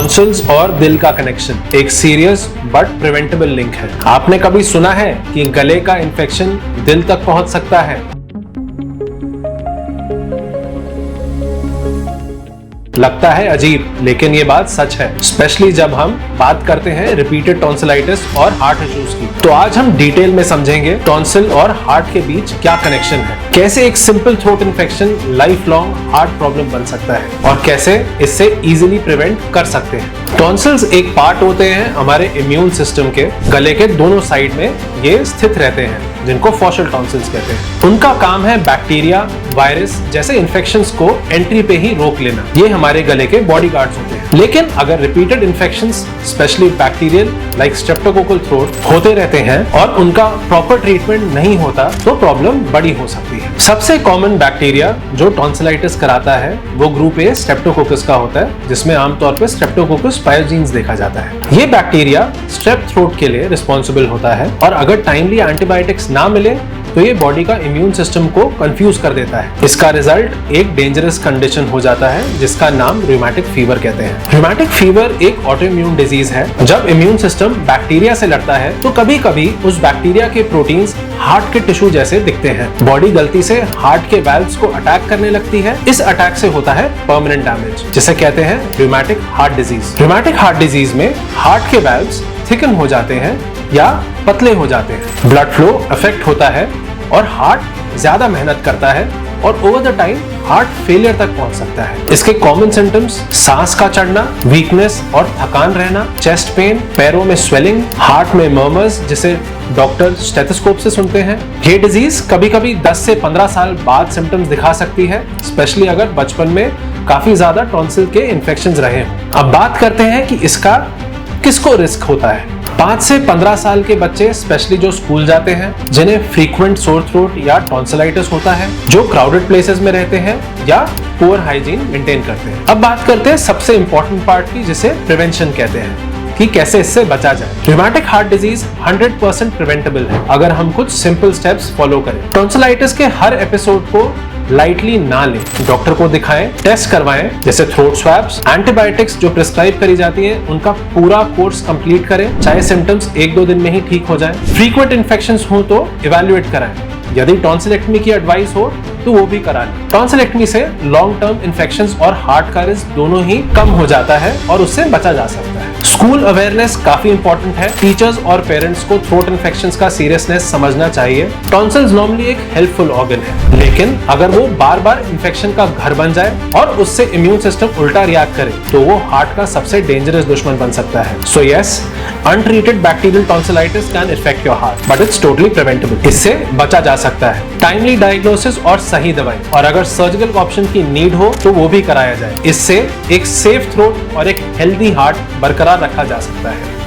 Tonsils और दिल का कनेक्शन एक सीरियस बट प्रिवेंटेबल लिंक है। आपने कभी सुना है कि गले का इन्फेक्शन दिल तक पहुंच सकता है? लगता है अजीब, लेकिन ये बात सच है, स्पेशली जब हम बात करते हैं रिपीटेड टॉन्सिलाइटिस और हार्ट इश्यूज की। तो आज हम डिटेल में समझेंगे टॉन्सिल और हार्ट के बीच क्या कनेक्शन है, कैसे एक simple throat infection life long heart problem बन सकता है और कैसे इससे इजीली प्रिवेंट कर सकते हैं। टॉन्सिल्स एक पार्ट होते हैं हमारे इम्यून सिस्टम के, गले के दोनों साइड में ये स्थित रहते हैं, जिनको फॉशल टॉन्सिल्स कहते हैं। उनका काम है बैक्टीरिया, वायरस जैसे इन्फेक्शंस को एंट्री पे ही रोक लेना। ये हमारे गले के बॉडीगार्ड्स होते हैं। लेकिन अगर repeated infections specially bacterial like streptococcal throat होते रहते हैं और उनका प्रॉपर ट्रीटमेंट नहीं होता तो प्रॉब्लम बड़ी हो सकती है। सबसे कॉमन बैक्टीरिया जो टॉन्सिलाइटिस कराता है वो ग्रुप ए स्ट्रेप्टोकोकस का होता है, जिसमें आमतौर पर स्ट्रेप्टोकोकस पायोजीन्स देखा जाता है। ये बैक्टीरिया स्ट्रेप थ्रोट के लिए रिस्पॉन्सिबल होता है और अगर टाइमली एंटीबायोटिक्स ना मिले तो ये बॉडी का इम्यून सिस्टम को कंफ्यूज कर देता है। इसका रिजल्ट एक डेंजरस कंडीशन हो जाता है जिसका नाम रूमेटिक फीवर कहते हैं। रूमेटिक फीवर एक ऑटोइम्यून डिजीज है। जब इम्यून सिस्टम बैक्टीरिया से लड़ता है तो कभी कभी उस बैक्टीरिया के प्रोटीन्स हार्ट के टिश्यू जैसे दिखते हैं। बॉडी गलती से हार्ट के वाल्व्स को अटैक करने लगती है। इस अटैक से होता है परमानेंट डैमेज, जिसे कहते हैं rheumatic heart disease. Rheumatic heart disease में हार्ट के वाल्व्स थिकन हो जाते हैं या पतले हो जाते हैं, ब्लड फ्लो अफेक्ट होता है और हार्ट ज्यादा मेहनत करता है और over the time heart failure तक पहुंच सकता है। इसके कॉमन सिम्टम्स सांस का चढ़ना, वीकनेस और थकान रहना, चेस्ट पेन, पैरों में स्वेलिंग, हार्ट में मर्मर्स जिसे डॉक्टर स्टेथोस्कोप से सुनते हैं। ये डिजीज कभी कभी 10 से 15 साल बाद सिम्टम्स दिखा सकती है, स्पेशली अगर बचपन में काफी ज्यादा टॉन्सिल के इन्फेक्शंस रहे हों। अब बात करते हैं कि इसका किसको रिस्क होता है। 5 से 15 साल के बच्चे स्पेशली जो स्कूल जाते हैं, जिन्हें फ्रीक्वेंट सोर थ्रोट या टॉन्सिलाइटिस होता है, जो क्राउडेड प्लेसेस में रहते हैं या पुअर हाइजीन मेंटेन करते हैं। अब बात करते हैं सबसे इंपॉर्टेंट पार्ट की, जिसे प्रिवेंशन कहते हैं कि कैसे इससे बचा जाए। रूमेटिक हार्ट डिजीज 100% प्रिवेंटेबल है अगर हम कुछ सिंपल स्टेप्स फॉलो करें। टॉन्सिलाइटिस के हर एपिसोड को लाइटली ना लें, डॉक्टर को दिखाएं, टेस्ट करवाएं जैसे थ्रोट स्वैब्स, एंटीबायोटिक्स जो प्रिस्क्राइब करी जाती हैं उनका पूरा कोर्स कंप्लीट करें, चाहे सिम्टम्स 1-2 दिन में ही ठीक हो जाएं। फ्रीक्वेंट इन्फेक्शंस हो तो इवैल्यूएट कराएं। यदि टॉन्सिलेक्टमी की एडवाइस हो तो वो भी करा लें। टॉन्सिलेक्टमी से लॉन्ग टर्म इन्फेक्शंस और हार्ट का रिस्क दोनों ही कम हो जाता है और उससे बचा जा सकता है। स्कूल अवेयरनेस काफी इंपॉर्टेंट है। टीचर्स और पेरेंट्स को थ्रोट इन्फेक्शंस का सीरियसनेस समझना चाहिए। टॉन्सिल्स नॉर्मली एक हेल्पफुल ऑर्गन है, लेकिन अगर वो बार बार इन्फेक्शन का घर बन जाए और उससे इम्यून सिस्टम उल्टा रिएक्ट करे तो वो हार्ट का सबसे डेंजरस दुश्मन बन सकता है। So yes, untreated bacterial tonsillitis can effect your heart, but it's totally preventable. इससे बचा जा सकता है। टाइमली डायग्नोसिस और सही दवाई, और अगर सर्जिकल ऑप्शन की नीड हो तो वो भी कराया जाए। इससे एक सेफ थ्रोट और एक हेल्दी हार्ट बरकरार रखा जा सकता है।